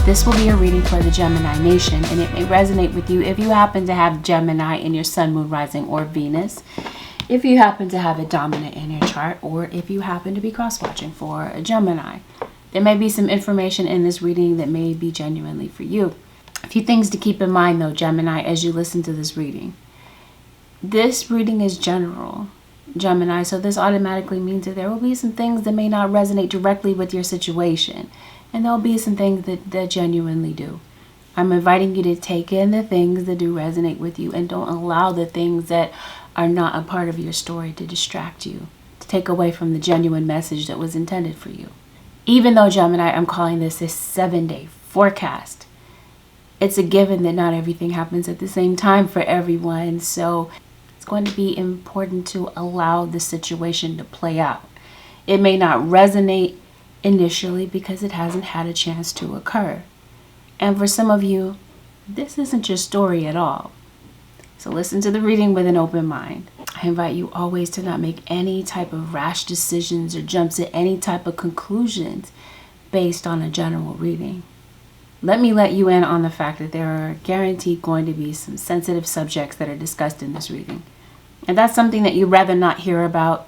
This will be a reading for the Gemini Nation, and it may resonate with you if you happen to have Gemini in your Sun, Moon, Rising, or Venus, if you happen to have it dominant in your chart, or if you happen to be cross-watching for a Gemini. There may be some information in this reading that may be genuinely for you. A few things to keep in mind, though, Gemini, as you listen to this reading. This reading is general, Gemini, so this automatically means that there will be some things that may not resonate directly with your situation. And there'll be some things that genuinely do. I'm inviting you to take in the things that do resonate with you and don't allow the things that are not a part of your story to distract you, to take away from the genuine message that was intended for you. Even though, Gemini, I'm calling this a 7-day forecast, it's a given that not everything happens at the same time for everyone. So it's going to be important to allow the situation to play out. It may not resonate initially because it hasn't had a chance to occur. And for some of you, this isn't your story at all. So listen to the reading with an open mind. I invite you always to not make any type of rash decisions or jumps at any type of conclusions based on a general reading. Let me let you in on the fact that there are guaranteed going to be some sensitive subjects that are discussed in this reading. And that's something that you'd rather not hear about.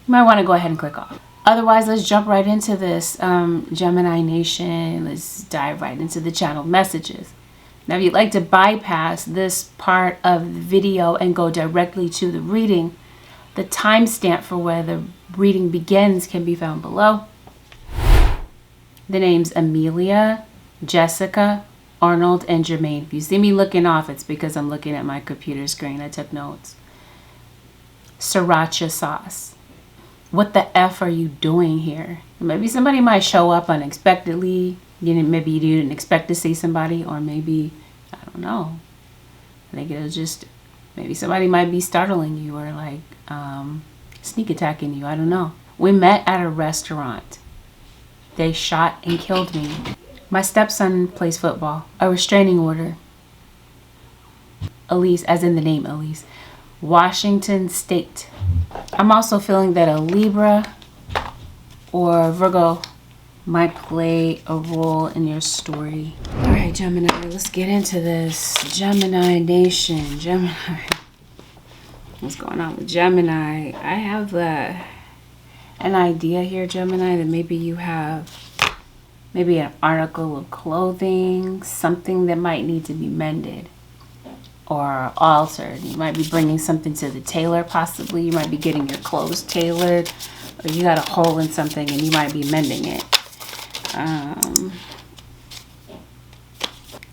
You might want to go ahead and click off. Otherwise, let's jump right into this, Gemini Nation. Let's dive right into the channeled messages. Now, if you'd like to bypass this part of the video and go directly to the reading, the timestamp for where the reading begins can be found below. The names Amelia, Jessica, Arnold, and Jermaine. If you see me looking off, it's because I'm looking at my computer screen. I took notes. Sriracha sauce. What the F are you doing here? Maybe somebody might show up unexpectedly. Maybe you didn't expect to see somebody, or maybe, I don't know. I think it was just, maybe somebody might be startling you or like sneak attacking you. I don't know. We met at a restaurant. They shot and killed me. My stepson plays football. A restraining order. Elise, as in the name Elise. Washington State. I'm also feeling that a Libra or Virgo might play a role in your story. All right, Gemini, let's get into this. Gemini Nation. Gemini. What's going on with Gemini? I have an idea here, Gemini, that maybe you have maybe an article of clothing, something that might need to be mended or altered. You might be bringing something to the tailor, possibly. You might be getting your clothes tailored, or you got a hole in something and you might be mending it.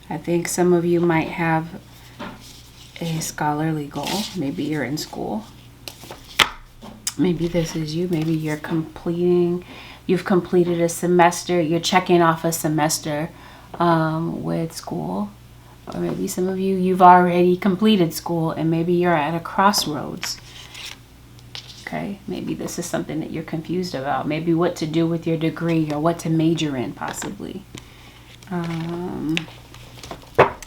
I think some of you might have a scholarly goal. Maybe you're in school. Maybe this is you. Maybe you've completed a semester. You're checking off a semester with school. Or maybe some of you, you've already completed school and maybe you're at a crossroads. Okay, maybe this is something that you're confused about. Maybe what to do with your degree or what to major in, possibly.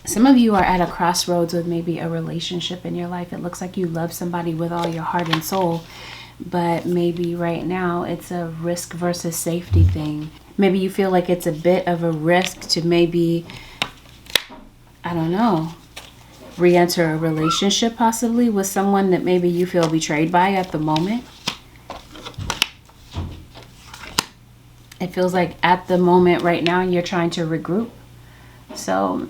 Some of you are at a crossroads with maybe a relationship in your life. It looks like you love somebody with all your heart and soul, but maybe right now it's a risk versus safety thing. Maybe you feel like it's a bit of a risk to maybe, I don't know, re-enter a relationship possibly with someone that maybe you feel betrayed by at the moment. It feels like at the moment right now you're trying to regroup. So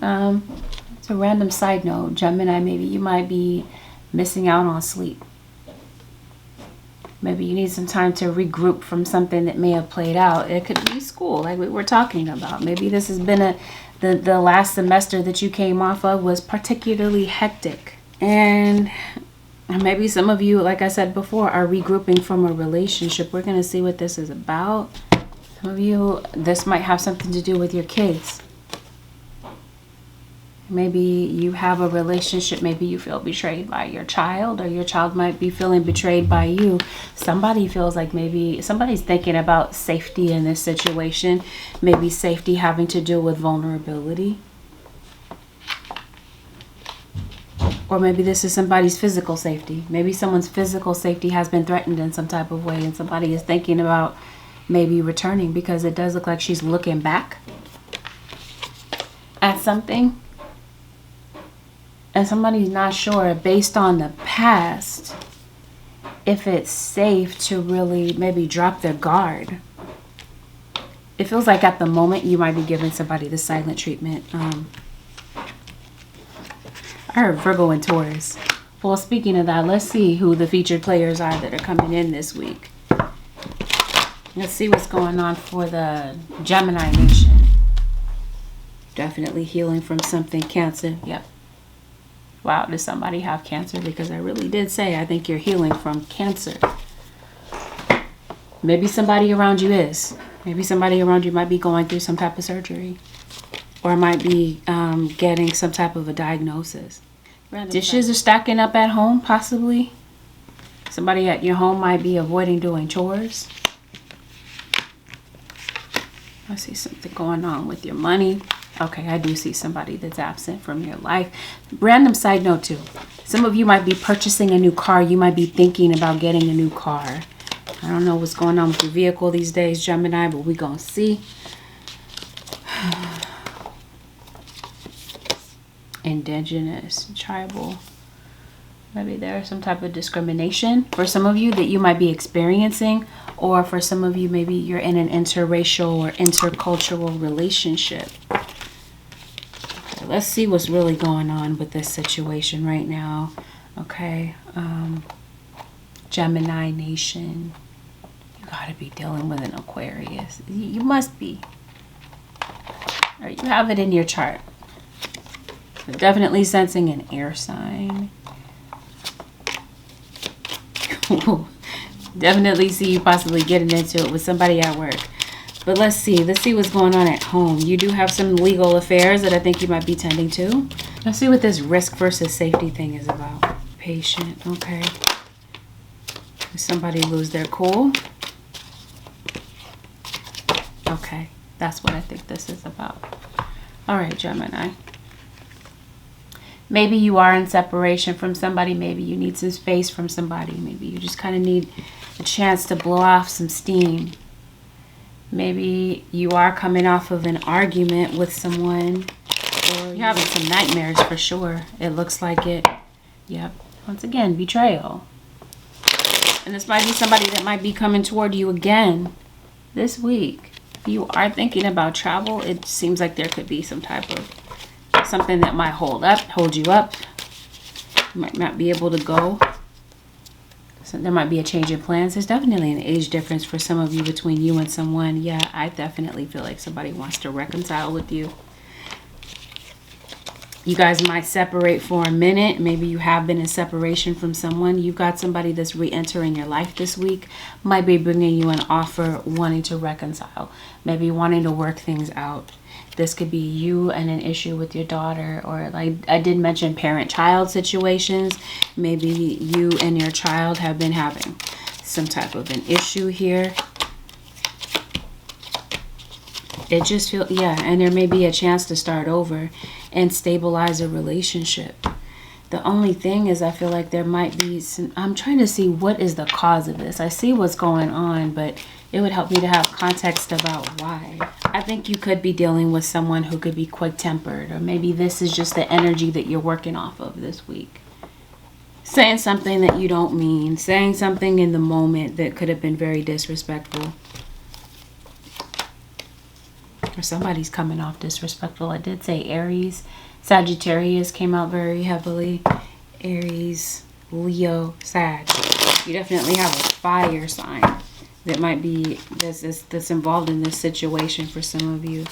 it's a random side note, Gemini, maybe you might be missing out on sleep. Maybe you need some time to regroup from something that may have played out. It could be school, like we were talking about. Maybe this has been the last semester that you came off of was particularly hectic. And maybe some of you, like I said before, are regrouping from a relationship. We're going to see what this is about. Some of you, this might have something to do with your kids. Maybe you have a relationship. Maybe you feel betrayed by your child, or your child might be feeling betrayed by you. Somebody feels like maybe somebody's thinking about safety in this situation. Maybe safety having to do with vulnerability. Or maybe this is somebody's physical safety. Maybe someone's physical safety has been threatened in some type of way, and somebody is thinking about maybe returning, because it does look like she's looking back. at something, and somebody's not sure based on the past if it's safe to really maybe drop their guard. It feels like at the moment you might be giving somebody the silent treatment. I heard Virgo and Taurus. Well, speaking of that, let's see who the featured players are that are coming in this week. Let's see what's going on for the Gemini nation. Definitely healing from something. Cancer. Yep. Wow, does somebody have cancer? Because I really did say I think you're healing from cancer. Maybe somebody around you is. Maybe somebody around you might be going through some type of surgery. Or might be getting some type of a diagnosis. Dishes are stacking up at home, possibly. Somebody at your home might be avoiding doing chores. I see something going on with your money. Okay, I do see somebody that's absent from your life. Random side note too. Some of you might be purchasing a new car. You might be thinking about getting a new car. I don't know what's going on with your vehicle these days, Gemini, but we're going to see. Indigenous, tribal. Maybe there's some type of discrimination for some of you that you might be experiencing, or for some of you, maybe you're in an interracial or intercultural relationship. Okay, let's see what's really going on with this situation right now. Okay, Gemini nation. You gotta be dealing with an Aquarius. You must be. Or you have it in your chart. So definitely sensing an air sign. Definitely see you possibly getting into it with somebody at work. But let's see what's going on at home. You do have some legal affairs that I think you might be tending to. Let's see what this risk versus safety thing is about. Patient, okay. Did somebody lose their cool? Okay, that's what I think this is about. All right, Gemini. Maybe you are in separation from somebody. Maybe you need some space from somebody. Maybe you just kind of need a chance to blow off some steam. Maybe you are coming off of an argument with someone. Or you're having some nightmares for sure. It looks like it. Yep. Once again, betrayal. And this might be somebody that might be coming toward you again this week. If you are thinking about travel, it seems like there could be some type of something that might hold you up. You might not be able to go. So there might be a change in plans. There's definitely an age difference for some of you between you and someone. Yeah, I definitely feel like somebody wants to reconcile with you. You guys might separate for a minute. Maybe you have been in separation from someone. You've got somebody that's re-entering your life this week. Might be bringing you an offer, wanting to reconcile. Maybe wanting to work things out. This could be you and an issue with your daughter, or like I did mention parent-child situations. Maybe you and your child have been having some type of an issue here. It just feels, yeah, and there may be a chance to start over and stabilize a relationship. The only thing is I feel like there might be some, I'm trying to see what is the cause of this. I see what's going on, but it would help me to have context about why. I think you could be dealing with someone who could be quick-tempered, or maybe this is just the energy that you're working off of this week. Saying something that you don't mean, saying something in the moment that could have been very disrespectful. Or somebody's coming off disrespectful. I did say Aries. Sagittarius came out very heavily. Aries, Leo, Sag. You definitely have a fire sign that might be that's involved in this situation for some of you.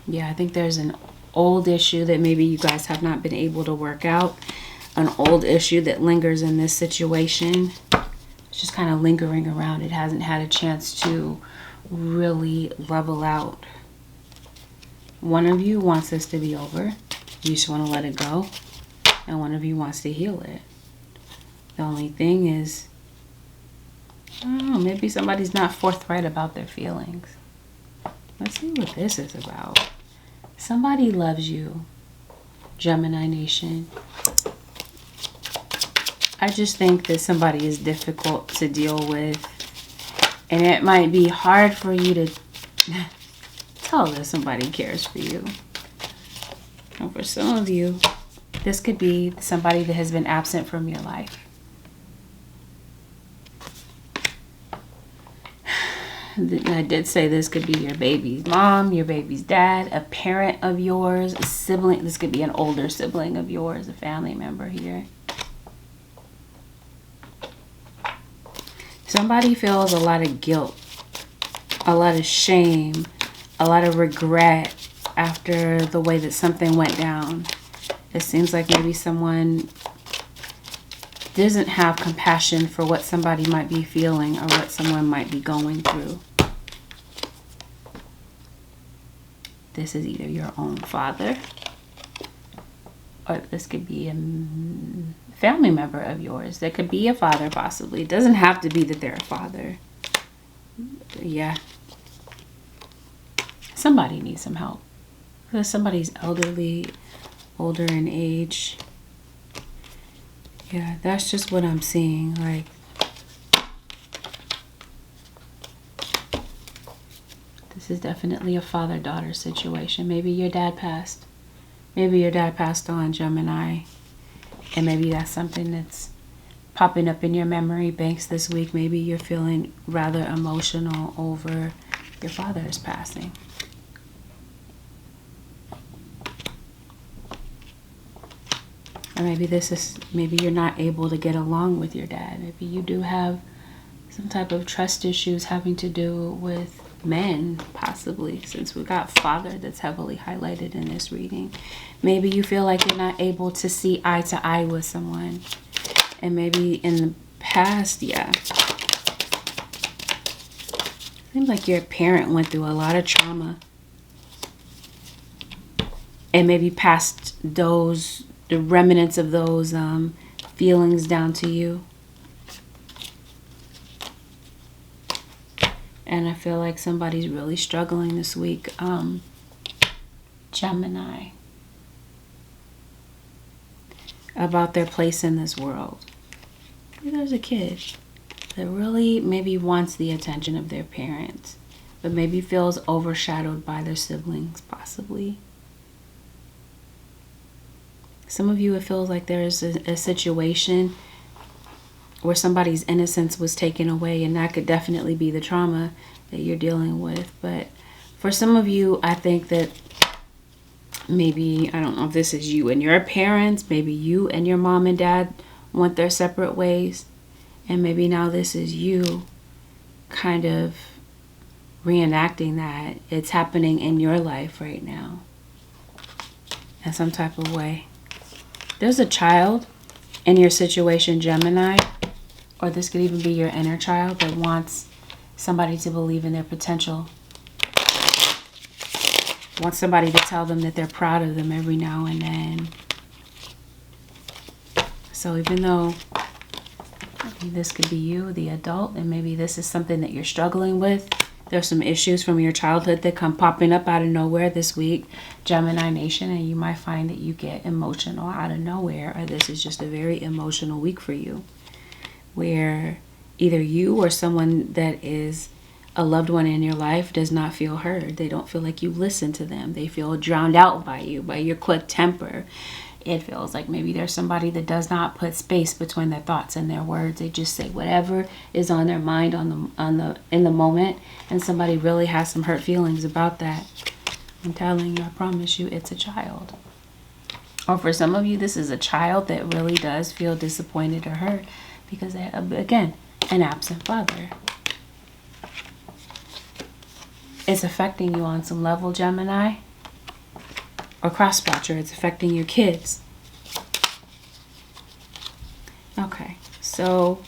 Yeah, I think there's an old issue that maybe you guys have not been able to work out. An old issue that lingers in this situation. It's just kind of lingering around. It hasn't had a chance to really level out. One of you wants this to be over. You just want to let it go. And one of you wants to heal it. The only thing is, I don't know, maybe somebody's not forthright about their feelings. Let's see what this is about. Somebody loves you, Gemini nation. I just think that somebody is difficult to deal with. And it might be hard for you to tell that somebody cares for you. And for some of you, this could be somebody that has been absent from your life. I did say this could be your baby's mom, your baby's dad, a parent of yours, a sibling. This could be an older sibling of yours, a family member here. Somebody feels a lot of guilt, a lot of shame, a lot of regret after the way that something went down. It seems like maybe someone doesn't have compassion for what somebody might be feeling or what someone might be going through. This is either your own father, or this could be a family member of yours. That could be a father, possibly. It doesn't have to be that they're a father. Yeah. Somebody needs some help. Because somebody's elderly, older in age. Yeah, that's just what I'm seeing. Like, this is definitely a father-daughter situation. Maybe your dad passed. Maybe your dad passed on, Gemini. And maybe that's something that's popping up in your memory banks this week. Maybe you're feeling rather emotional over your father's passing. Or maybe you're not able to get along with your dad. Maybe you do have some type of trust issues having to do with men, possibly, since we got father that's heavily highlighted in this reading. Maybe you feel like you're not able to see eye to eye with someone. And maybe in the past, yeah. Seems like your parent went through a lot of trauma. And maybe passed the remnants of those feelings down to you. And I feel like somebody's really struggling this week. Gemini. About their place in this world. Maybe there's a kid that really maybe wants the attention of their parents, but maybe feels overshadowed by their siblings, possibly. Some of you, it feels like there's a situation where somebody's innocence was taken away, and that could definitely be the trauma that you're dealing with. But for some of you, I think that maybe, I don't know if this is you and your parents, maybe you and your mom and dad went their separate ways, and maybe now this is you kind of reenacting that. It's happening in your life right now in some type of way. There's a child in your situation, Gemini, or this could even be your inner child that wants somebody to believe in their potential. Wants somebody to tell them that they're proud of them every now and then. So even though maybe this could be you, the adult, and maybe this is something that you're struggling with, there's some issues from your childhood that come popping up out of nowhere this week, Gemini Nation, and you might find that you get emotional out of nowhere, or this is just a very emotional week for you, where either you or someone that is a loved one in your life does not feel heard. They don't feel like you listen to them. They feel drowned out by you, by your quick temper. It feels like maybe there's somebody that does not put space between their thoughts and their words. They just say whatever is on their mind in the moment, and somebody really has some hurt feelings about that. I'm telling you, I promise you, it's a child. Or for some of you, this is a child that really does feel disappointed or hurt because they have, again, an absent father. It's affecting you on some level, Gemini. Or cross-watcher, it's affecting your kids. Okay, so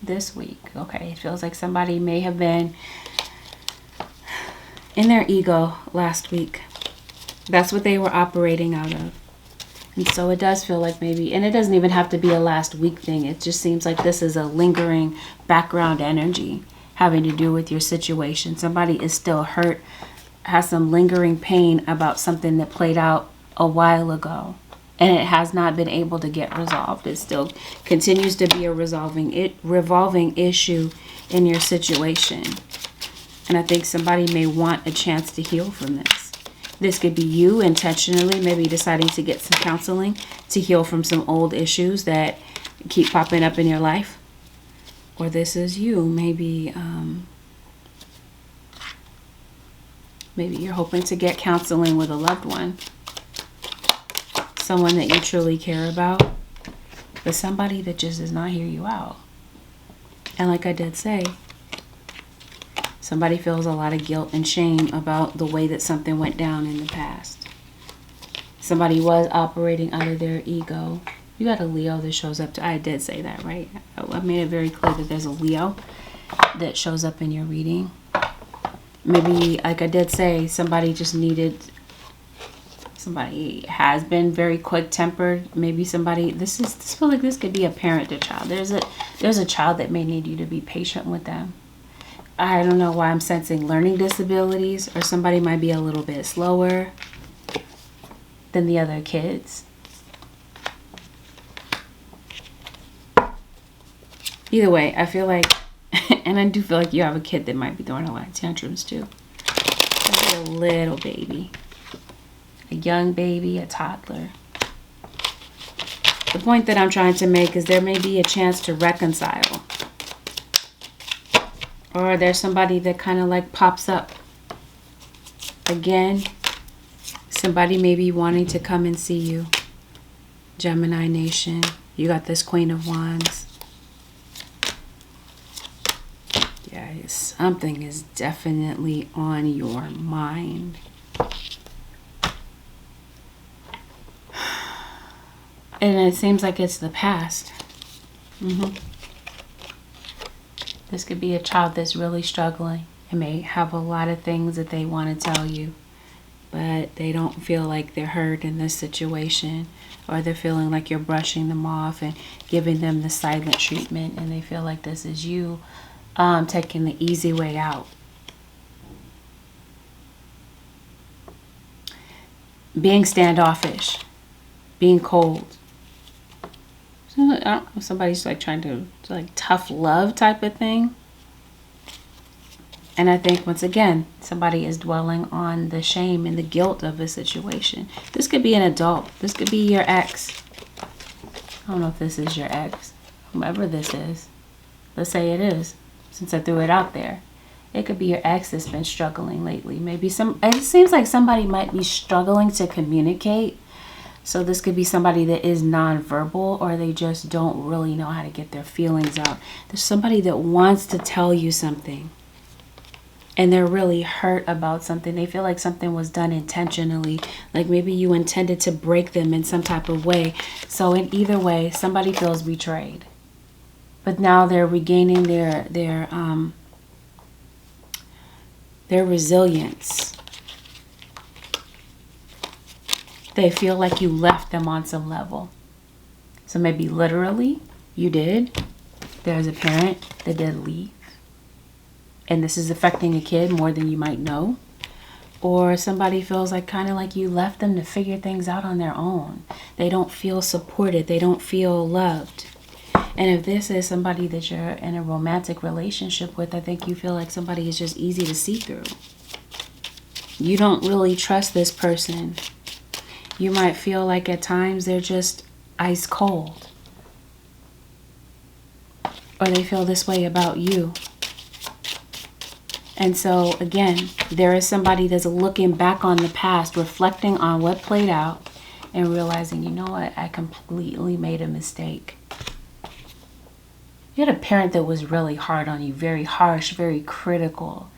this week, okay, it feels like somebody may have been in their ego last week. That's what they were operating out of. And so it does feel like maybe, and it doesn't even have to be a last week thing. It just seems like this is a lingering background energy having to do with your situation. Somebody is still hurt, has some lingering pain about something that played out a while ago, and it has not been able to get resolved. It still continues to be a revolving issue in your situation. And I think somebody may want a chance to heal from this. This could be you intentionally, maybe deciding to get some counseling to heal from some old issues that keep popping up in your life. Or this is you, maybe you're hoping to get counseling with a loved one. Someone that you truly care about. But somebody that just does not hear you out. And like I did say, somebody feels a lot of guilt and shame about the way that something went down in the past. Somebody was operating out of their ego. You got a Leo that shows up. I did say that, right? I made it very clear that there's a Leo that shows up in your reading. Maybe, like I did say, somebody has been very quick-tempered. Maybe somebody, this feels like this could be a parent to child. There's a child that may need you to be patient with them. I don't know why I'm sensing learning disabilities, or somebody might be a little bit slower than the other kids. Either way, I feel like, and I do feel like you have a kid that might be throwing a lot of tantrums too. Maybe a little baby. A young baby, a toddler. The point that I'm trying to make is there may be a chance to reconcile. Or there's somebody that kind of like pops up. Again, somebody may be wanting to come and see you. Gemini Nation. You got this Queen of Wands. Yeah, something is definitely on your mind. And it seems like it's the past. This could be a child that's really struggling and may have a lot of things that they want to tell you, but they don't feel like they're heard in this situation, or they're feeling like you're brushing them off and giving them the silent treatment, and they feel like this is you taking the easy way out. Being standoffish, being cold. I don't know, somebody's like trying to like tough love type of thing. And I think once again, somebody is dwelling on the shame and the guilt of a situation. This could be an adult. This could be your ex. I don't know if this is your ex. Whomever this is. Let's say it is, since I threw it out there. It could be your ex that's been struggling lately. Maybe it seems like somebody might be struggling to communicate. So this could be somebody that is nonverbal, or they just don't really know how to get their feelings out. There's somebody that wants to tell you something, and they're really hurt about something. They feel like something was done intentionally, like maybe you intended to break them in some type of way. So in either way, somebody feels betrayed. But now they're regaining their resilience. They feel like you left them on some level. So maybe literally you did. There's a parent that did leave. And this is affecting a kid more than you might know. Or somebody feels like kind of like you left them to figure things out on their own. They don't feel supported. They don't feel loved. And if this is somebody that you're in a romantic relationship with, I think you feel like somebody is just easy to see through. You don't really trust this person. You might feel like at times they're just ice cold. Or they feel this way about you. And so, again, there is somebody that's looking back on the past, reflecting on what played out, and realizing, you know what, I completely made a mistake. You had a parent that was really hard on you, very harsh, very critical,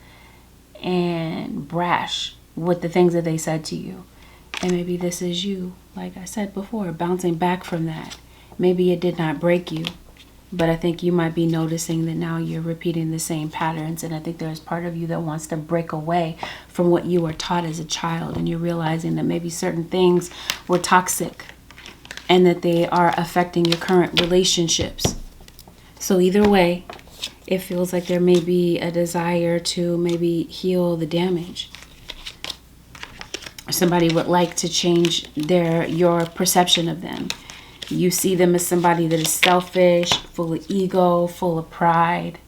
and brash with the things that they said to you. And maybe this is you, like I said before, bouncing back from that. Maybe it did not break you, but I think you might be noticing that now you're repeating the same patterns. And I think there's part of you that wants to break away from what you were taught as a child. And you're realizing that maybe certain things were toxic and that they are affecting your current relationships. So either way, it feels like there may be a desire to maybe heal the damage. Somebody would like to change your perception of them. You see them as somebody that is selfish, full of ego, full of pride,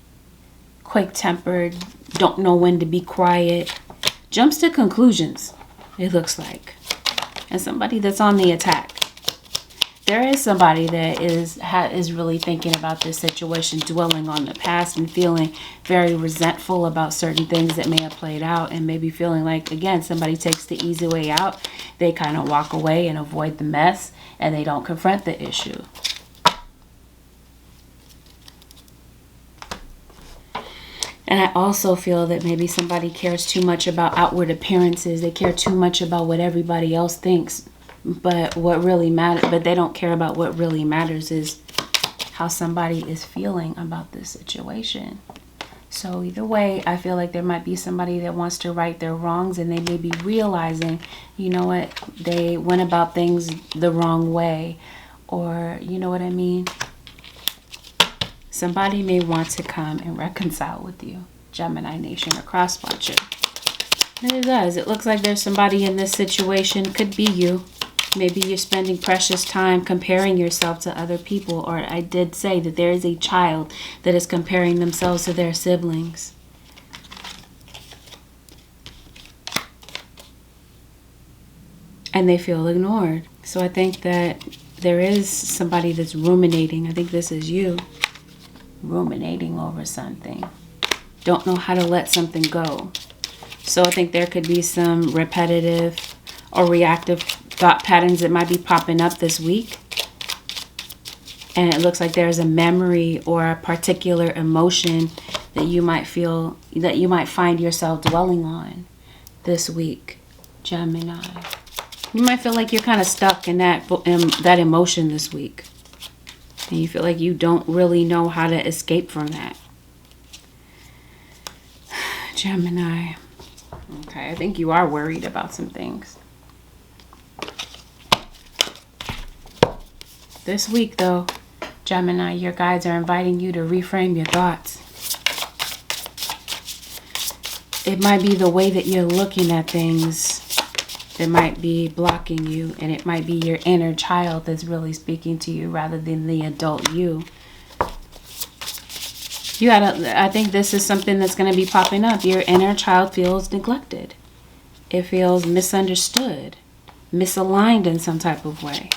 quick-tempered, don't know when to be quiet, jumps to conclusions, it looks like. And somebody that's on the attack. There is somebody that is really thinking about this situation, dwelling on the past and feeling very resentful about certain things that may have played out, and maybe feeling like, again, somebody takes the easy way out. They kind of walk away and avoid the mess, and they don't confront the issue. And I also feel that maybe somebody cares too much about outward appearances. They care too much about what everybody else thinks. But what really matters, but they don't care about what really matters is how somebody is feeling about this situation. So either way, I feel like there might be somebody that wants to right their wrongs, and they may be realizing, you know what, they went about things the wrong way, or you know what I mean? Somebody may want to come and reconcile with you, Gemini Nation or Cross Watcher. And it does. It looks like there's somebody in this situation. Could be you. Maybe you're spending precious time comparing yourself to other people. Or I did say that there is a child that is comparing themselves to their siblings. And they feel ignored. So I think that there is somebody that's ruminating. I think this is you. Ruminating over something. Don't know how to let something go. So I think there could be some repetitive or reactive thought patterns that might be popping up this week. And it looks like there's a memory or a particular emotion that you might feel, that you might find yourself dwelling on this week, Gemini. You might feel like you're kind of stuck in that emotion this week. And you feel like you don't really know how to escape from that. Gemini. Okay, I think you are worried about some things. This week, though, Gemini, your guides are inviting you to reframe your thoughts. It might be the way that you're looking at things that might be blocking you, and it might be your inner child that's really speaking to you rather than the adult you. I think this is something that's going to be popping up. Your inner child feels neglected. It feels misunderstood, misaligned in some type of way.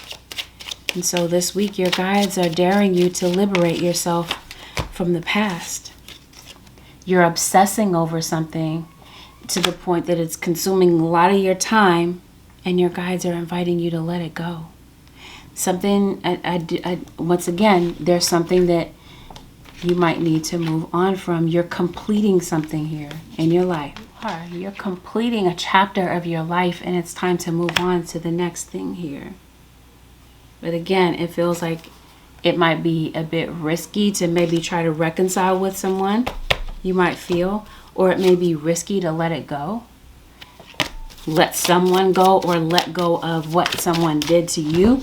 And so this week, your guides are daring you to liberate yourself from the past. You're obsessing over something to the point that it's consuming a lot of your time, and your guides are inviting you to let it go. Something, once again, there's something that you might need to move on from. You're completing something here in your life. You're completing a chapter of your life, and it's time to move on to the next thing here. But again, it feels like it might be a bit risky to maybe try to reconcile with someone, you might feel, or it may be risky to let it go. Let someone go, or let go of what someone did to you.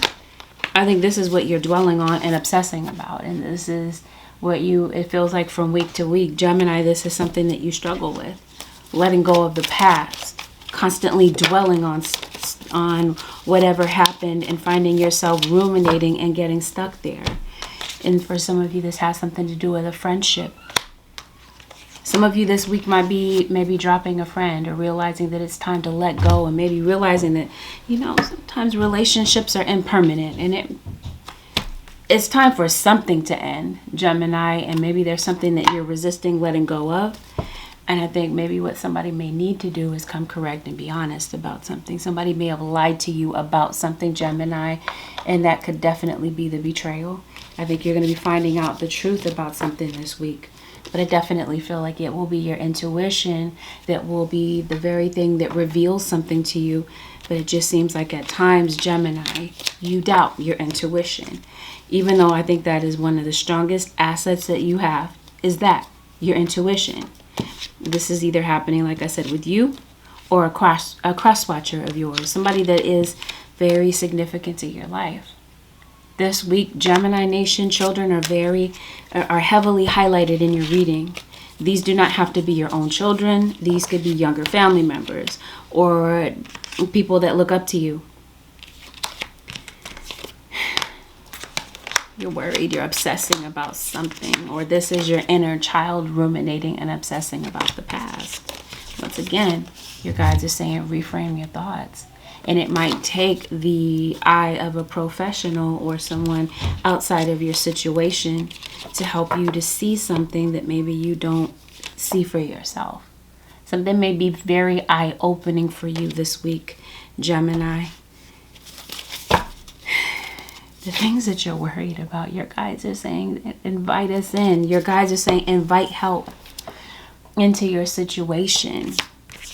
I think this is what you're dwelling on and obsessing about. And this is what it feels like from week to week. Gemini, this is something that you struggle with. Letting go of the past. Constantly dwelling on whatever happened and finding yourself ruminating and getting stuck there. And for some of you, this has something to do with a friendship. Some of you this week might be maybe dropping a friend, or realizing that it's time to let go, and maybe realizing that, sometimes relationships are impermanent, and it's time for something to end, Gemini, and maybe there's something that you're resisting letting go of. And I think maybe what somebody may need to do is come correct and be honest about something. Somebody may have lied to you about something, Gemini, and that could definitely be the betrayal. I think you're going to be finding out the truth about something this week. But I definitely feel like it will be your intuition that will be the very thing that reveals something to you. But it just seems like at times, Gemini, you doubt your intuition. Even though I think that is one of the strongest assets that you have, is that, your intuition. This is either happening, like I said, with you, or a cross-watcher of yours. Somebody that is very significant to your life. This week, Gemini Nation, children are heavily highlighted in your reading. These do not have to be your own children. These could be younger family members or people that look up to you. You're worried, you're obsessing about something, or this is your inner child ruminating and obsessing about the past. Once again, your guides are saying reframe your thoughts. And it might take the eye of a professional or someone outside of your situation to help you to see something that maybe you don't see for yourself. Something may be very eye-opening for you this week, Gemini. The things that you're worried about, your guides are saying, invite us in. Your guides are saying, invite help into your situation.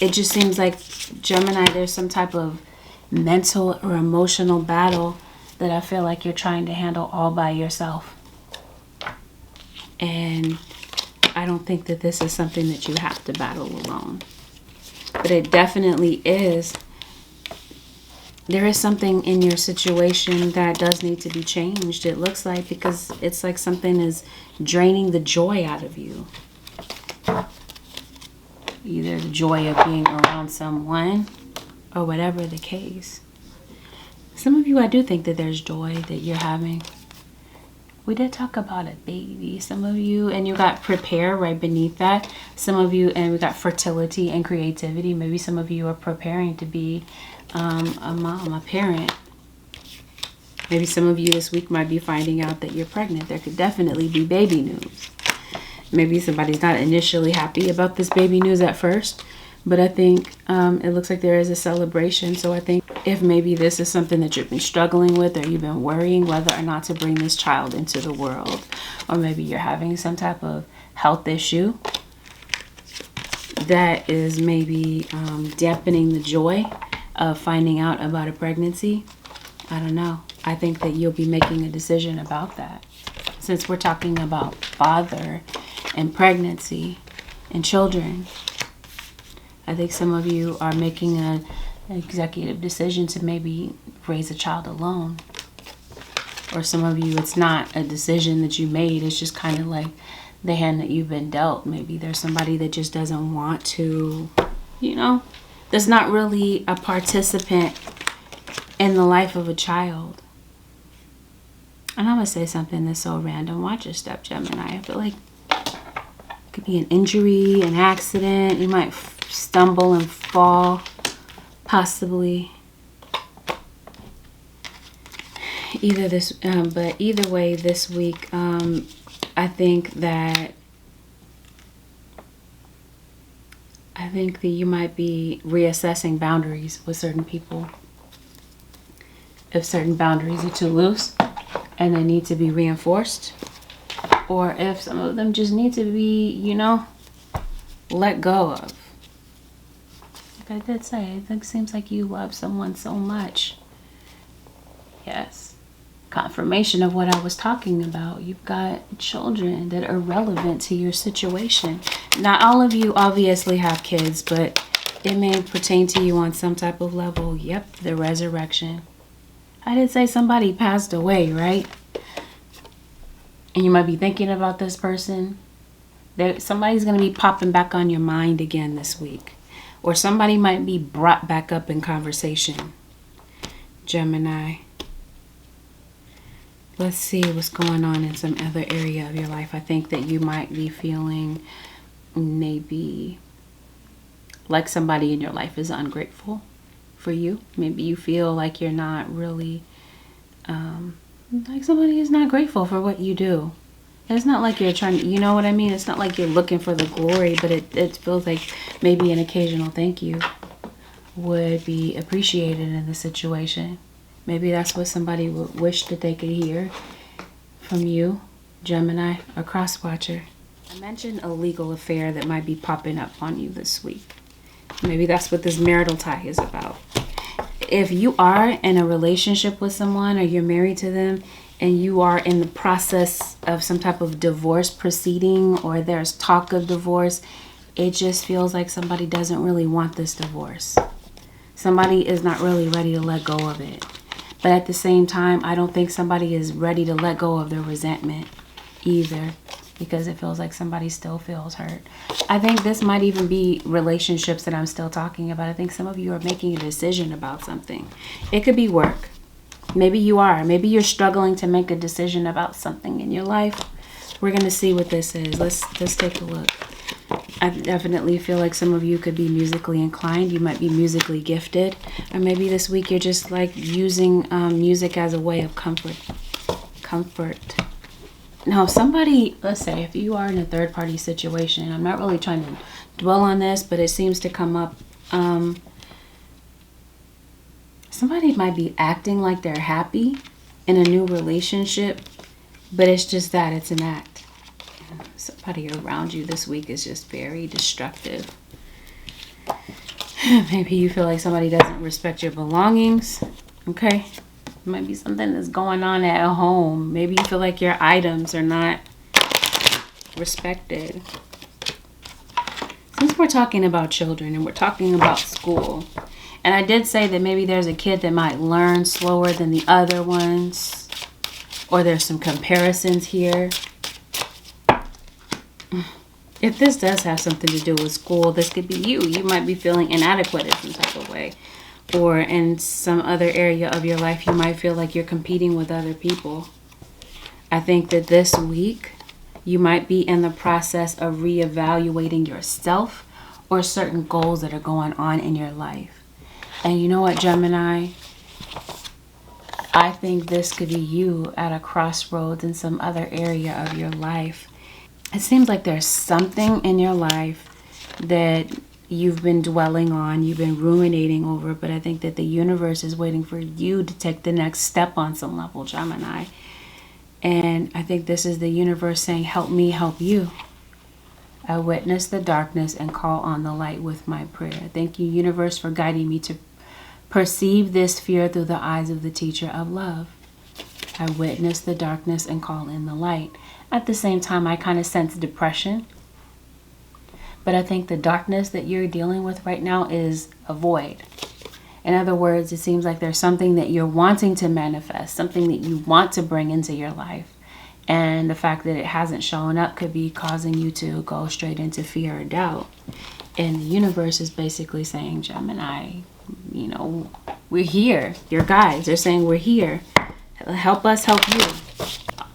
It just seems like, Gemini, there's some type of mental or emotional battle that I feel like you're trying to handle all by yourself. And I don't think that this is something that you have to battle alone. But it definitely is. There is something in your situation that does need to be changed, it looks like, because it's like something is draining the joy out of you. Either the joy of being around someone or whatever the case. Some of you, I do think that there's joy that you're having. We did talk about a baby. Some of you, and you got prepare right beneath that. Some of you, and we got fertility and creativity. Maybe some of you are preparing to be a mom, a parent. Maybe some of you this week might be finding out that you're pregnant. There could definitely be baby news. Maybe somebody's not initially happy about this baby news at first, but I think it looks like there is a celebration. So I think if maybe this is something that you've been struggling with, or you've been worrying whether or not to bring this child into the world, or maybe you're having some type of health issue that is maybe dampening the joy of finding out about a pregnancy. I don't know. I think that you'll be making a decision about that. Since we're talking about father and pregnancy and children, I think some of you are making an executive decision to maybe raise a child alone. Or some of you, it's not a decision that you made. It's just kind of like the hand that you've been dealt. Maybe there's somebody that just doesn't want to, that's not really a participant in the life of a child. And I'm going to say something that's so random. Watch your step, Gemini. I feel like it could be an injury, an accident. You might stumble and fall, possibly. But either way, this week, I think that you might be reassessing boundaries with certain people. If certain boundaries are too loose and they need to be reinforced, or if some of them just need to be, let go of. Like I did say, it seems like you love someone so much. Yes. Confirmation of what I was talking about. You've got children that are relevant to your situation. Not all of you obviously have kids, but it may pertain to you on some type of level. Yep, the resurrection. I did say somebody passed away, right? And you might be thinking about this person. Somebody's going to be popping back on your mind again this week. Or somebody might be brought back up in conversation. Gemini. Let's see what's going on in some other area of your life. I think that you might be feeling maybe like somebody in your life is ungrateful for you. Maybe you feel like you're not really, like somebody is not grateful for what you do. It's not like you're trying to, you know what I mean? It's not like you're looking for the glory, but it feels like maybe an occasional thank you would be appreciated in the situation. Maybe that's what somebody would wish that they could hear from you, Gemini, or cross-watcher. I mentioned a legal affair that might be popping up on you this week. Maybe that's what this marital tie is about. If you are in a relationship with someone, or you're married to them, and you are in the process of some type of divorce proceeding, or there's talk of divorce, it just feels like somebody doesn't really want this divorce. Somebody is not really ready to let go of it. But at the same time, I don't think somebody is ready to let go of their resentment either, because it feels like somebody still feels hurt. I think this might even be relationships that I'm still talking about. I think some of you are making a decision about something. It could be work. Maybe you are. Maybe you're struggling to make a decision about something in your life. We're going to see what this is. Let's take a look. I definitely feel like some of you could be musically inclined. You might be musically gifted. Or maybe this week you're just like using music as a way of comfort. Now, somebody, let's say if you are in a third party situation, I'm not really trying to dwell on this, but it seems to come up. Somebody might be acting like they're happy in a new relationship, but it's just that it's an act. Somebody around you this week is just very destructive. Maybe you feel like somebody doesn't respect your belongings. Okay. It might be something that's going on at home. Maybe you feel like your items are not respected. Since we're talking about children and we're talking about school, and I did say that maybe there's a kid that might learn slower than the other ones, or there's some comparisons here. If this does have something to do with school, this could be you. You might be feeling inadequate in some type of way. Or in some other area of your life, you might feel like you're competing with other people. I think that this week, you might be in the process of reevaluating yourself or certain goals that are going on in your life. And you know what, Gemini? I think this could be you at a crossroads in some other area of your life. It seems like there's something in your life that you've been dwelling on, you've been ruminating over, but I think that the universe is waiting for you to take the next step on some level, Gemini. And I think this is the universe saying, help me help you. I witness the darkness and call on the light with my prayer. Thank you, universe, for guiding me to perceive this fear through the eyes of the teacher of love. I witness the darkness and call in the light. At the same time, I kind of sense depression. But I think the darkness that you're dealing with right now is a void. In other words, it seems like there's something that you're wanting to manifest, something that you want to bring into your life. And the fact that it hasn't shown up could be causing you to go straight into fear or doubt. And the universe is basically saying, Gemini, you know, we're here. Your guides are saying we're here. Help us help you.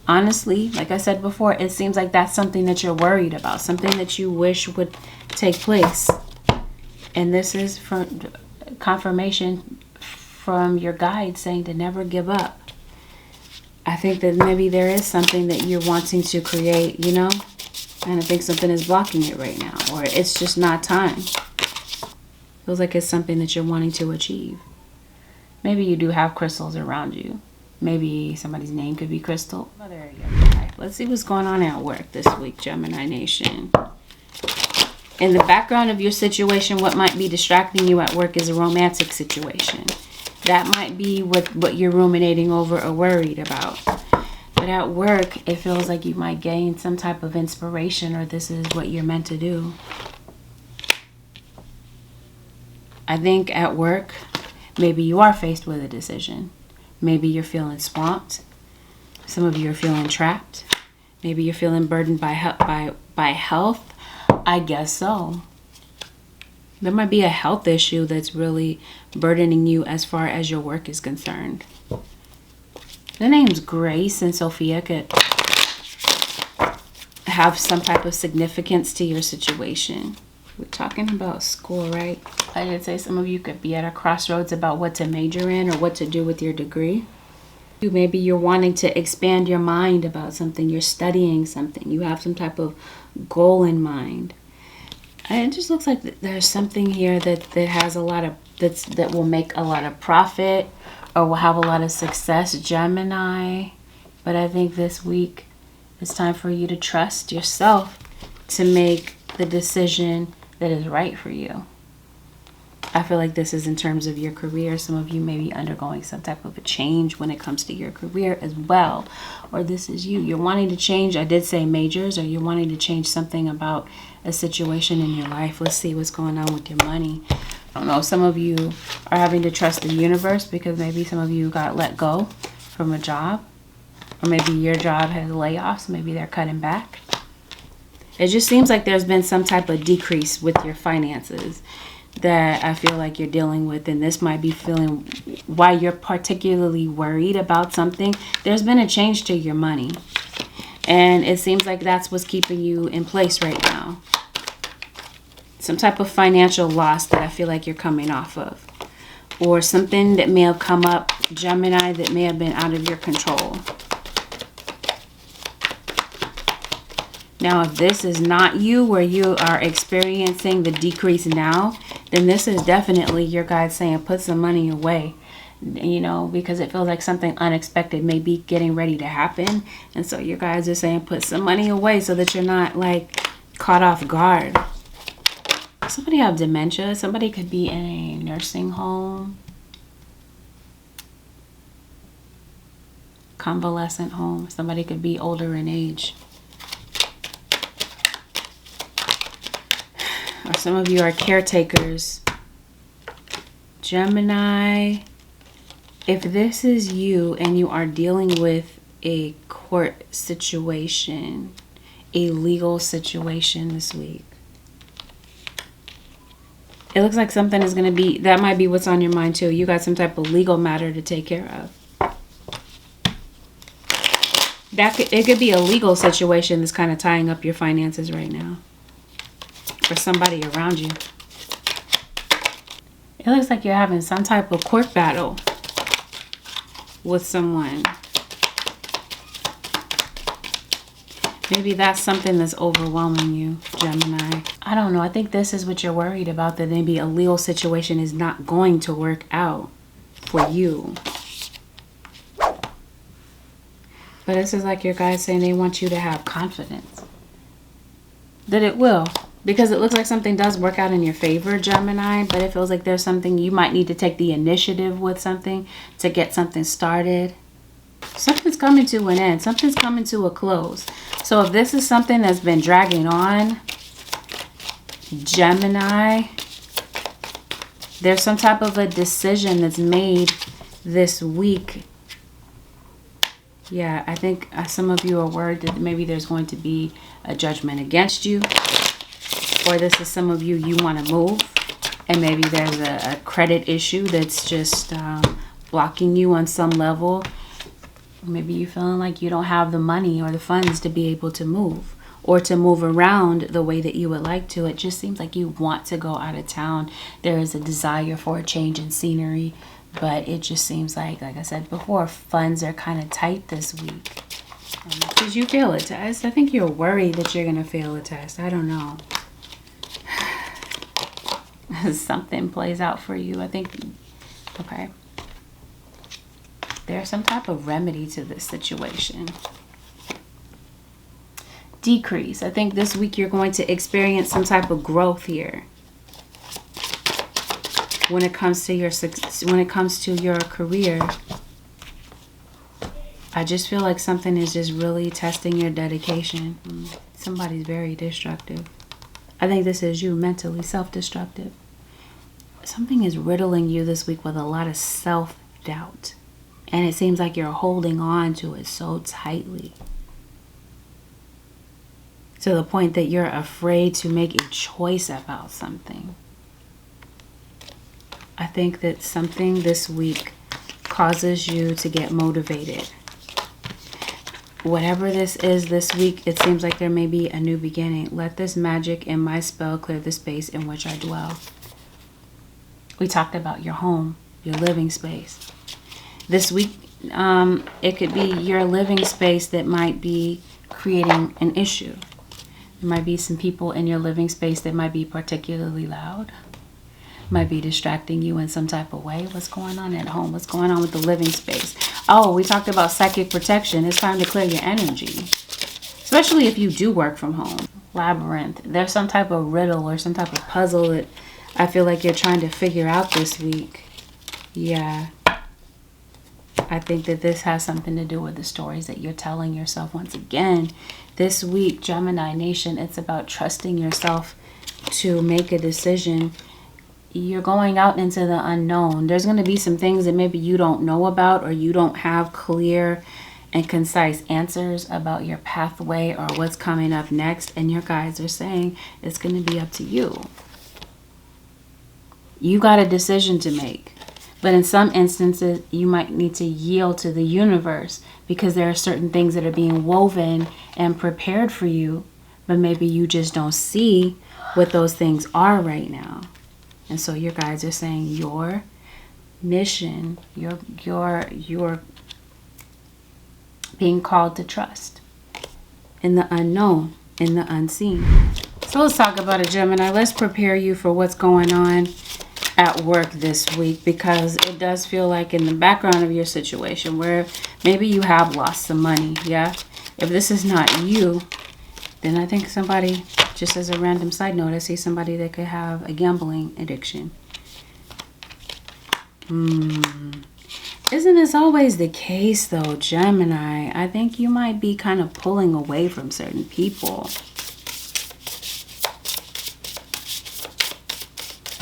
Honestly, like I said before, it seems like that's something that you're worried about, something that you wish would take place. And this is from confirmation from your guide saying to never give up. I think that maybe there is something that you're wanting to create, you know, and I think something is blocking it right now, or it's just not time. Feels like it's something that you're wanting to achieve. Maybe you do have crystals around you. Maybe somebody's name could be Crystal. Other area of your life. Let's see what's going on at work this week, Gemini Nation. In the background of your situation, what might be distracting you at work is a romantic situation. That might be what you're ruminating over or worried about. But at work, it feels like you might gain some type of inspiration, or this is what you're meant to do. I think at work, maybe you are faced with a decision. Maybe you're feeling swamped. Some of you are feeling trapped. Maybe you're feeling burdened by health. I guess so. There might be a health issue that's really burdening you as far as your work is concerned. The names Grace and Sophia could have some type of significance to your situation. We're talking about school, right? I did say some of you could be at a crossroads about what to major in or what to do with your degree. Maybe you're wanting to expand your mind about something. You're studying something. You have some type of goal in mind. And it just looks like there's something here that has a lot of that will make a lot of profit or will have a lot of success, Gemini. But I think this week it's time for you to trust yourself to make the decision that is right for you. I feel like this is in terms of your career. Some of you may be undergoing some type of a change when it comes to your career as well. Or this is you. You're wanting to change, I did say majors, or you're wanting to change something about a situation in your life. Let's see what's going on with your money. I don't know. Some of you are having to trust the universe because maybe some of you got let go from a job. Or maybe your job has layoffs. Maybe they're cutting back. It just seems like there's been some type of decrease with your finances. that I feel like you're dealing with, and this might be feeling why you're particularly worried about something. There's been a change to your money, and it seems like that's what's keeping you in place right now. Some type of financial loss that I feel like you're coming off of, or something that may have come up, Gemini, that may have been out of your control. Now, if this is not you, where you are experiencing the decrease now, then this is definitely your guide saying put some money away, you know, because it feels like something unexpected may be getting ready to happen. And so your guides are saying put some money away so that you're not like caught off guard. Somebody have dementia. Somebody could be in a nursing home, convalescent home. Somebody could be older in age. Or some of you are caretakers. Gemini, if this is you and you are dealing with a court situation, a legal situation this week, it looks like something is going to be, that might be what's on your mind too. You got some type of legal matter to take care of. It could be a legal situation that's kind of tying up your finances right now. For somebody around you. It looks like you're having some type of court battle with someone. Maybe that's something that's overwhelming you, Gemini. I don't know. I think this is what you're worried about, that maybe a legal situation is not going to work out for you. But this is like your guys saying they want you to have confidence that it will. Because it looks like something does work out in your favor, Gemini, but it feels like there's something you might need to take the initiative with, something to get something started. Something's coming to an end. Something's coming to a close. So if this is something that's been dragging on, Gemini, there's some type of a decision that's made this week. Yeah, I think some of you are worried that maybe there's going to be a judgment against you. Or this is some of you, you want to move, and maybe there's a credit issue that's just blocking you on some level. Maybe you're feeling like you don't have the money or the funds to be able to move, or to move around the way that you would like to. It just seems like you want to go out of town. There is a desire for a change in scenery, but it just seems like I said before, funds are kind of tight this week. Did you fail a test? I think you're worried that you're going to fail a test. I don't know. Something plays out for you. I think, okay. There's some type of remedy to this situation. Decrease. I think this week you're going to experience some type of growth here. When it comes to your career, I just feel like something is just really testing your dedication. Somebody's very destructive. I think this is you, mentally self-destructive. Something is riddling you this week with a lot of self-doubt. And it seems like you're holding on to it so tightly, to the point that you're afraid to make a choice about something. I think that something this week causes you to get motivated. Whatever this is this week, it seems like there may be a new beginning. Let this magic in my spell clear the space in which I dwell. We talked about your home, your living space. This week, it could be your living space that might be creating an issue. There might be some people in your living space that might be particularly loud. Might be distracting you in some type of way. What's going on at home? What's going on with the living space? Oh, we talked about psychic protection. It's time to clear your energy. Especially if you do work from home. Labyrinth. There's some type of riddle or some type of puzzle that I feel like you're trying to figure out this week. Yeah. I think that this has something to do with the stories that you're telling yourself. Once again, this week, Gemini Nation, it's about trusting yourself to make a decision. You're going out into the unknown. There's going to be some things that maybe you don't know about, or you don't have clear and concise answers about your pathway or what's coming up next. And your guides are saying it's going to be up to you. You got a decision to make. But in some instances, you might need to yield to the universe because there are certain things that are being woven and prepared for you, but maybe you just don't see what those things are right now. And so your guides are saying your mission, you're being called to trust in the unknown, in the unseen. So let's talk about it, Gemini. Let's prepare you for what's going on at work this week, because it does feel like in the background of your situation where maybe you have lost some money. Yeah, if this is not you, then I think somebody, just as a random side note, I see somebody that could have a gambling addiction. Isn't this always the case though, Gemini? I think you might be kind of pulling away from certain people.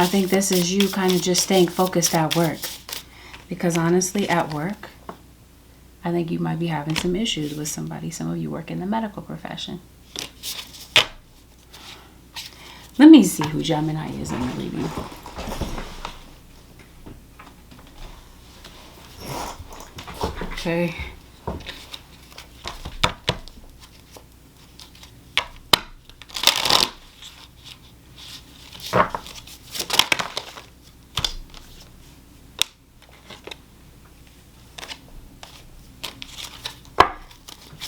I think this is you kind of just staying focused at work. Because honestly, at work, I think you might be having some issues with somebody. Some of you work in the medical profession. Let me see who Gemini is in the reading. Okay.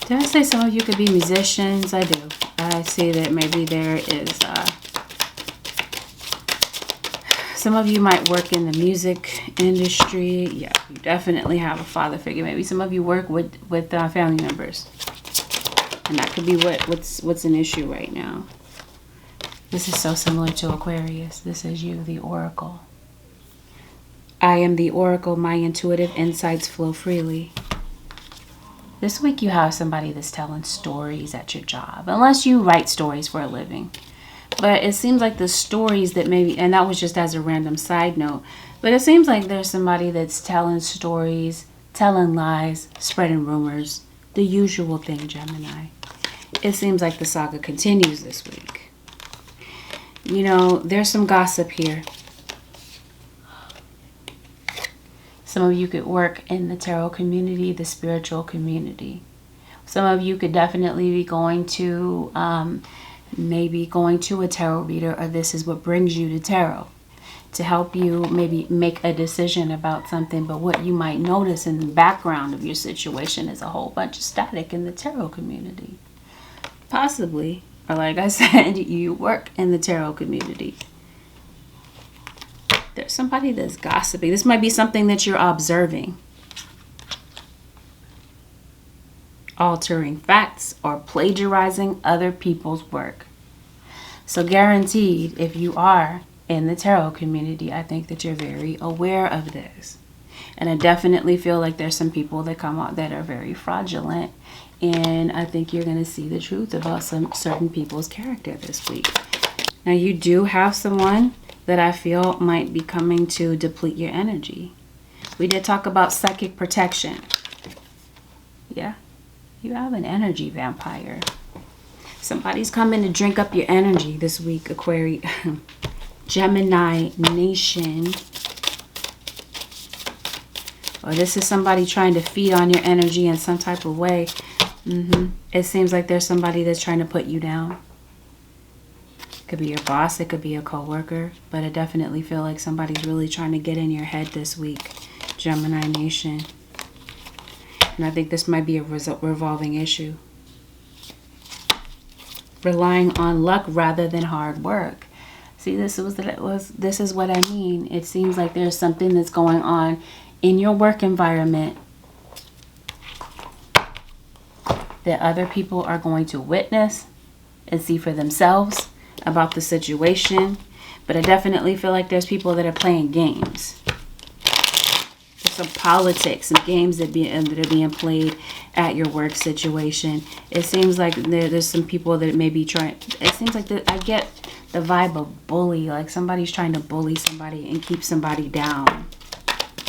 Did I say some of you could be musicians? I do. I see that maybe there is some of you might work in the music industry. Yeah, you definitely have a father figure. Maybe some of you work with family members, and that could be what's an issue right now. This is so similar to Aquarius. This is you, the Oracle. I am the Oracle. My intuitive insights flow freely. This week you have somebody that's telling stories at your job, unless you write stories for a living. But it seems like the stories that maybe, and that was just as a random side note, but it seems like there's somebody that's telling stories, telling lies, spreading rumors, the usual thing, Gemini. It seems like the saga continues this week. You know, there's some gossip here. Some of you could work in the tarot community, the spiritual community. Some of you could definitely be going to, maybe going to a tarot reader, or this is what brings you to tarot, to help you maybe make a decision about something. But what you might notice in the background of your situation is a whole bunch of static in the tarot community. Possibly, or like I said, you work in the tarot community. There's somebody that's gossiping. This might be something that you're observing. Altering facts or plagiarizing other people's work. So guaranteed, if you are in the tarot community, I think that you're very aware of this. And I definitely feel like there's some people that come out that are very fraudulent. And I think you're going to see the truth about some certain people's character this week. Now you do have someone that I feel might be coming to deplete your energy. We did talk about psychic protection. Yeah, you have an energy vampire. Somebody's coming to drink up your energy this week, Aquarius. Gemini Nation. Or this is somebody trying to feed on your energy in some type of way. It seems like there's somebody that's trying to put you down. Could be your boss, it could be a co-worker, but I definitely feel like somebody's really trying to get in your head this week, Gemini Nation. And I think this might be a revolving issue. Relying on luck rather than hard work. See, this is what I mean. It seems like there's something that's going on in your work environment that other people are going to witness and see for themselves about the situation. But I definitely feel like there's people that are playing games. There's some politics, some games that are being played at your work situation. It seems like there's some people that may be trying. It seems like I get the vibe of bully, like somebody's trying to bully somebody and keep somebody down.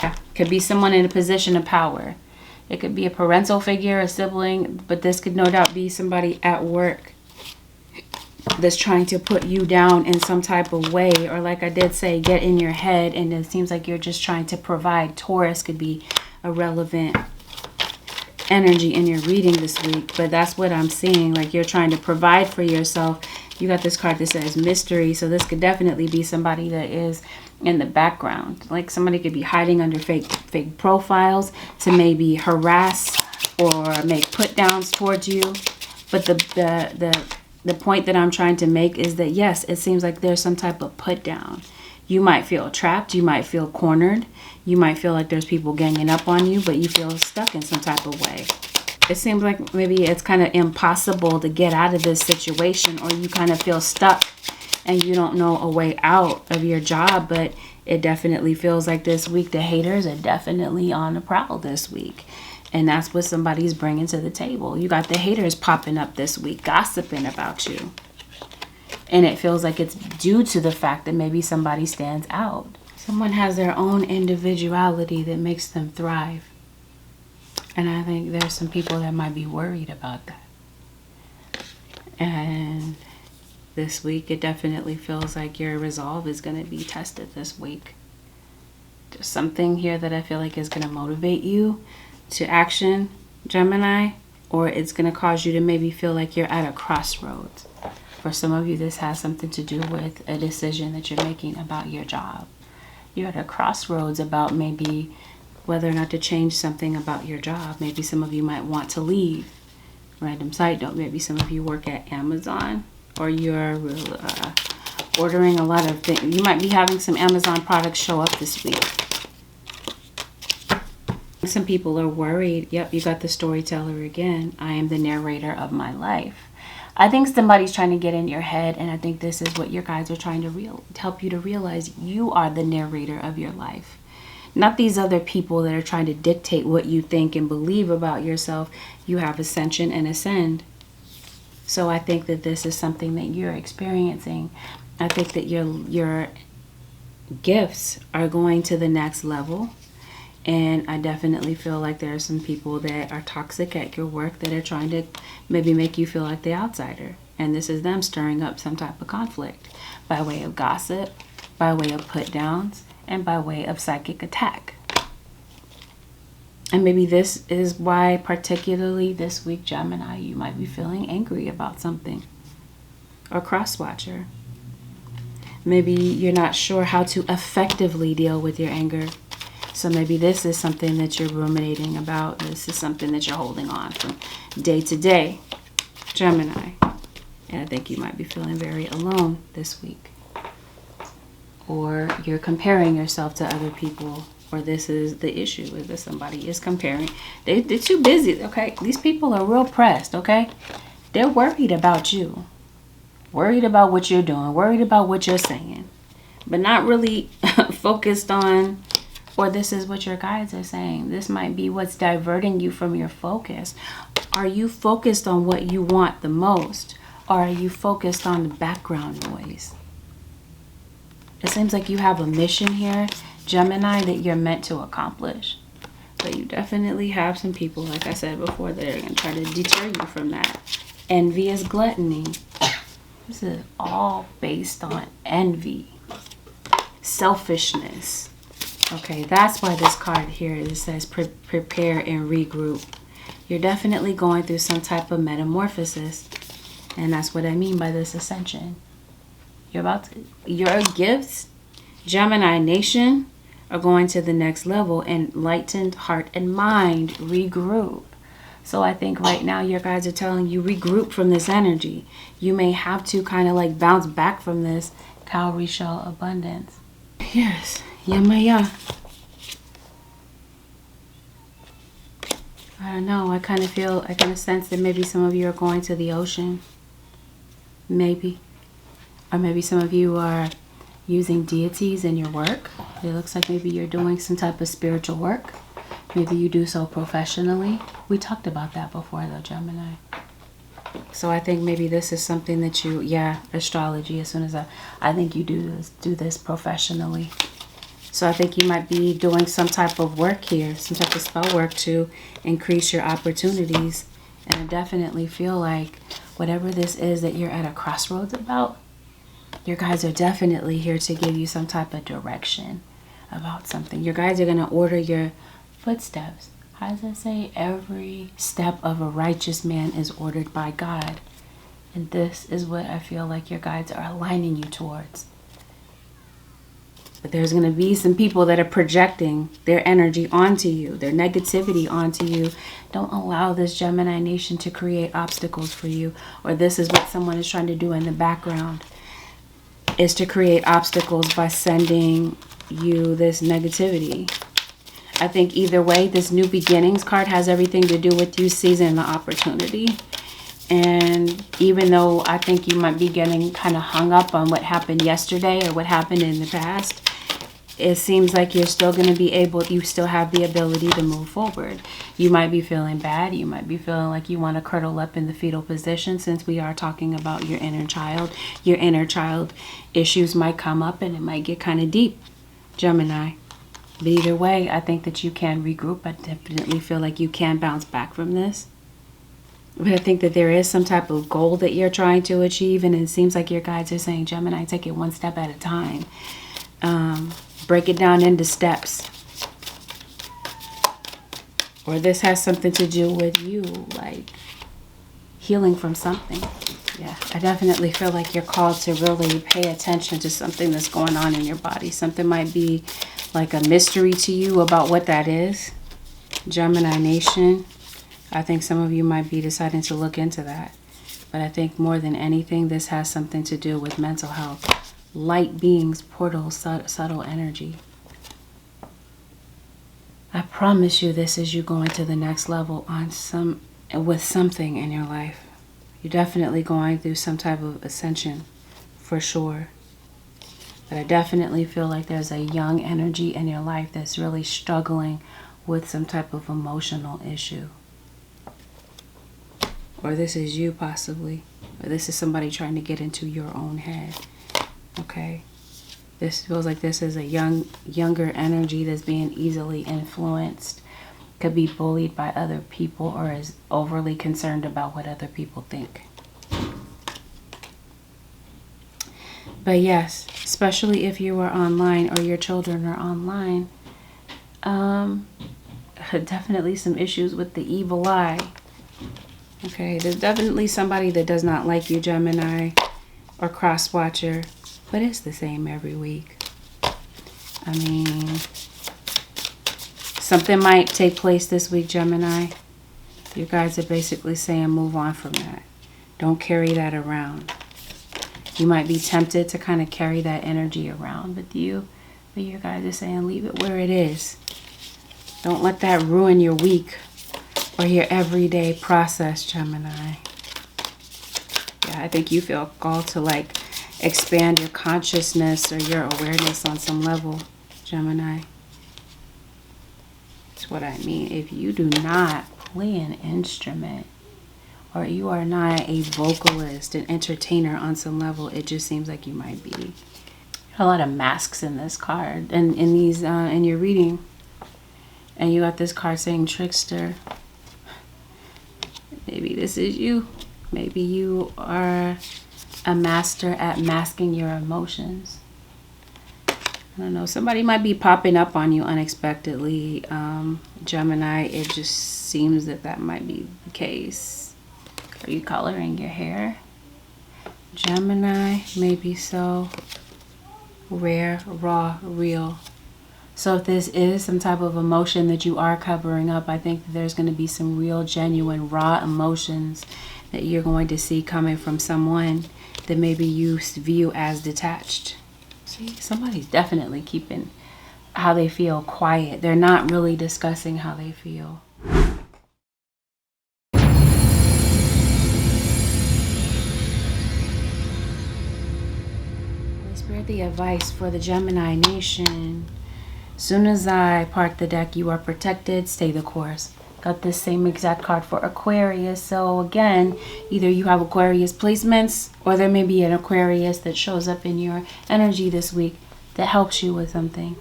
Yeah. Could be someone in a position of power. It could be a parental figure, a sibling, but this could no doubt be somebody at work that's trying to put you down in some type of way, or like I did say, get in your head, and it seems like you're just trying to provide. Taurus could be a relevant energy in your reading this week, but that's what I'm seeing. Like you're trying to provide for yourself. You got this card that says mystery, so this could definitely be somebody that is in the background. Like somebody could be hiding under fake profiles to maybe harass or make put downs towards you. But the point that I'm trying to make is that yes, it seems like there's some type of put down. You might feel trapped, you might feel cornered, you might feel like there's people ganging up on you, but you feel stuck in some type of way. It seems like maybe it's kind of impossible to get out of this situation, or you kind of feel stuck and you don't know a way out of your job. But it definitely feels like this week the haters are definitely on the prowl this week. And that's what somebody's bringing to the table. You got the haters popping up this week, gossiping about you. And it feels like it's due to the fact that maybe somebody stands out. Someone has their own individuality that makes them thrive. And I think there's some people that might be worried about that. And this week, it definitely feels like your resolve is going to be tested this week. There's something here that I feel like is going to motivate you to action, Gemini, or it's going to cause you to maybe feel like you're at a crossroads. For some of you, this has something to do with a decision that you're making about your job. You're at a crossroads about maybe whether or not to change something about your job. Maybe some of you might want to leave. Random side note, maybe some of you work at Amazon, or you're ordering a lot of things. You might be having some Amazon products show up this week. Some people are worried. Yep, you got the storyteller again. I am the narrator of my life. I think somebody's trying to get in your head, and I think this is what your guides are trying to help you to realize. You are the narrator of your life. Not these other people that are trying to dictate what you think and believe about yourself. You have ascension and ascend. So I think that this is something that you're experiencing. I think that your gifts are going to the next level. And I definitely feel like there are some people that are toxic at your work that are trying to maybe make you feel like the outsider. And this is them stirring up some type of conflict by way of gossip, by way of put downs, and by way of psychic attack. And maybe this is why, particularly this week, Gemini, you might be feeling angry about something. Or cross-watcher. Maybe you're not sure how to effectively deal with your anger. So maybe this is something that you're ruminating about. This is something that you're holding on from day to day, Gemini. And I think you might be feeling very alone this week. Or you're comparing yourself to other people. Or this is the issue, is that somebody is comparing. They're too busy, okay? These people are real pressed, okay? They're worried about you. Worried about what you're doing. Worried about what you're saying. But not really focused on... Or this is what your guides are saying. This might be what's diverting you from your focus. Are you focused on what you want the most? Or are you focused on the background noise? It seems like you have a mission here, Gemini, that you're meant to accomplish. But you definitely have some people, like I said before, that are going to try to deter you from that. Envy is gluttony. This is all based on envy. Selfishness. Okay, that's why this card here, it says prepare and regroup. You're definitely going through some type of metamorphosis. And that's what I mean by this ascension. Your gifts, Gemini Nation, are going to the next level. Enlightened heart and mind, regroup. So I think right now your guides are telling you regroup from this energy. You may have to kind of like bounce back from this cowrie shell abundance. Yes. Yamaya. I don't know. I kind of sense that maybe some of you are going to the ocean. Maybe. Or maybe some of you are using deities in your work. It looks like maybe you're doing some type of spiritual work. Maybe you do so professionally. We talked about that before though, Gemini. So I think maybe this is something that you, astrology, as soon as I think you do this professionally. So I think you might be doing some type of work here, some type of spell work to increase your opportunities And I definitely feel like whatever this is that you're at a crossroads about, your guides are definitely here to give you some type of direction about something. Your guides are going to order your footsteps. How does it say? Every step of a righteous man is ordered by God. And this is what I feel like your guides are aligning you towards. But there's going to be some people that are projecting their energy onto you, their negativity onto you. Don't allow this Gemini nation to create obstacles for you. Or this is what someone is trying to do in the background, is to create obstacles by sending you this negativity. I think either way, this new beginnings card has everything to do with you seizing the opportunity. And even though I think you might be getting kind of hung up on what happened yesterday or what happened in the past, it seems like you're still going to be able, you still have the ability to move forward. You might be feeling bad. You might be feeling like you want to curl up in the fetal position, since we are talking about your inner child. Your inner child issues might come up and it might get kind of deep, Gemini. But either way, I think that you can regroup. I definitely feel like you can bounce back from this. But I think that there is some type of goal that you're trying to achieve, and it seems like your guides are saying, Gemini, take it one step at a time. Break it down into steps. Or this has something to do with you, like healing from something. Yeah, I definitely feel like you're called to really pay attention to something that's going on in your body. Something might be like a mystery to you about what that is. Gemini nation. I think some of you might be deciding to look into that. But I think more than anything, this has something to do with mental health. Light beings, portals, subtle energy. I promise you this is you going to the next level with something in your life. You're definitely going through some type of ascension, for sure. But I definitely feel like there's a young energy in your life that's really struggling with some type of emotional issue. Or this is you possibly. Or this is somebody trying to get into your own head. Okay? This feels like this is a younger energy that's being easily influenced. Could be bullied by other people or is overly concerned about what other people think. But yes, especially if you are online or your children are online, definitely some issues with the evil eye. Okay, there's definitely somebody that does not like you, Gemini, or cross-watcher, but it's the same every week. I mean, something might take place this week, Gemini. You guys are basically saying move on from that. Don't carry that around. You might be tempted to kind of carry that energy around with you, but you guys are saying leave it where it is. Don't let that ruin your week or your everyday process, Gemini. Yeah, I think you feel called to like expand your consciousness or your awareness on some level, Gemini. That's what I mean. If you do not play an instrument or you are not a vocalist, an entertainer on some level, it just seems like you might be. A lot of masks in this card and in these in your reading. And you got this card saying trickster. Maybe this is you. Maybe you are a master at masking your emotions. I don't know. Somebody might be popping up on you unexpectedly, Gemini. It just seems that might be the case. Are you coloring your hair? Gemini, maybe so. Rare, raw, real. So if this is some type of emotion that you are covering up, I think that there's going to be some real, genuine, raw emotions that you're going to see coming from someone that maybe you view as detached. See, somebody's definitely keeping how they feel quiet. They're not really discussing how they feel. Holy Spirit, the advice for the Gemini nation. Soon as I part the deck, you are protected. Stay the course. Got this same exact card for Aquarius. So again, either you have Aquarius placements or there may be an Aquarius that shows up in your energy this week that helps you with something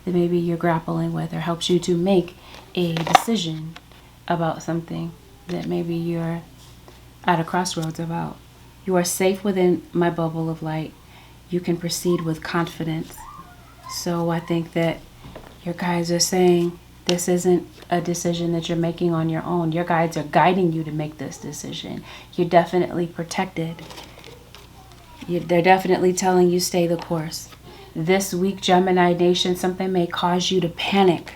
that maybe you're grappling with or helps you to make a decision about something. that maybe you're at a crossroads about. You are safe within my bubble of light. You can proceed with confidence. So I think that your guides are saying this isn't a decision that you're making on your own. Your guides are guiding you to make this decision. You're definitely protected. They're definitely telling you stay the course. This week, Gemini Nation, something may cause you to panic.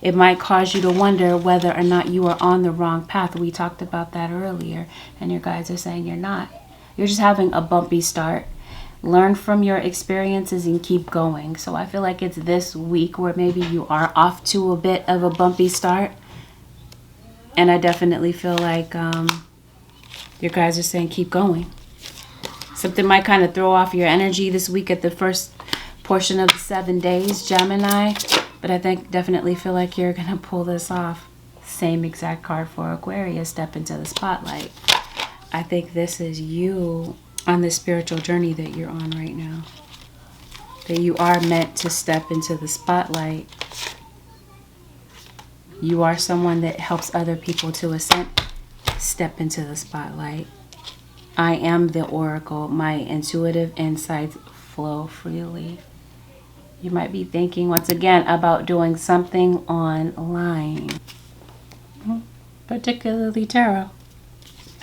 It might cause you to wonder whether or not you are on the wrong path. We talked about that earlier, and your guides are saying you're not. You're just having a bumpy start. Learn from your experiences and keep going. So I feel like it's this week where maybe you are off to a bit of a bumpy start. And I definitely feel like your guides are saying keep going. Something might kind of throw off your energy this week at the first portion of the 7 days, Gemini. But I definitely feel like you're going to pull this off. Same exact card for Aquarius, step into the spotlight. I think this is you on the spiritual journey that you're on right now. That you are meant to step into the spotlight. You are someone that helps other people to ascend. Step into the spotlight. I am the oracle. My intuitive insights flow freely. You might be thinking once again about doing something online, particularly tarot.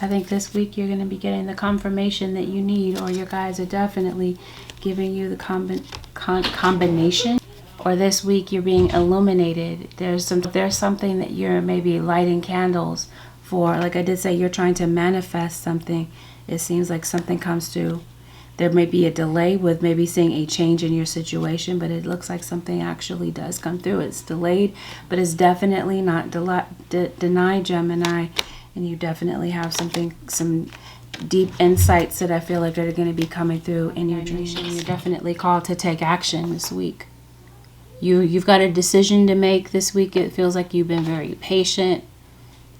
I think this week you're going to be getting the confirmation that you need, or your guides are definitely giving you the combination. Or this week you're being illuminated. There's something that you're maybe lighting candles for. Like I did say, you're trying to manifest something. It seems like something comes through. There may be a delay with maybe seeing a change in your situation, but it looks like something actually does come through. It's delayed, but it's definitely not denied, Gemini. And you definitely have some deep insights that I feel like are going to be coming through in your dreams. You're definitely called to take action this week. You've got a decision to make this week. It feels like you've been very patient.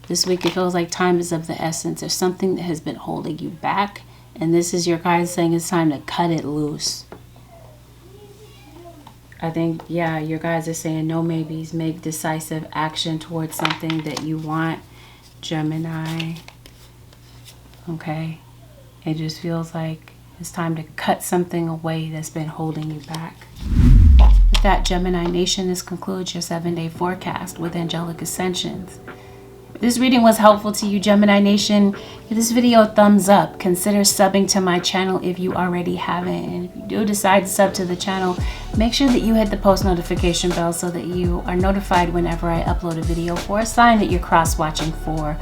This week it feels like time is of the essence. There's something that has been holding you back. And this is your guides saying it's time to cut it loose. I think, yeah, your guides are saying no maybes. Make decisive action towards something that you want, Gemini. Okay. It just feels like it's time to cut something away that's been holding you back. With that, Gemini Nation, this concludes your 7-day forecast with Angelic Ascensions. If this reading was helpful to you, Gemini Nation, give this video a thumbs up. Consider subbing to my channel if you already haven't. And if you do decide to sub to the channel, make sure that you hit the post notification bell so that you are notified whenever I upload a video, or a sign that you're cross-watching for,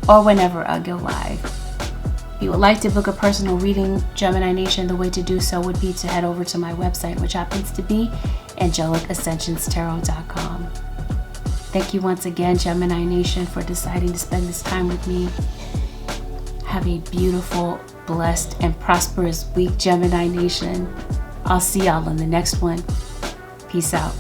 or whenever I go live. If you would like to book a personal reading, Gemini Nation, the way to do so would be to head over to my website, which happens to be AngelicAscensionsTarot.com. Thank you once again, Gemini Nation, for deciding to spend this time with me. Have a beautiful, blessed, and prosperous week, Gemini Nation. I'll see y'all in the next one. Peace out.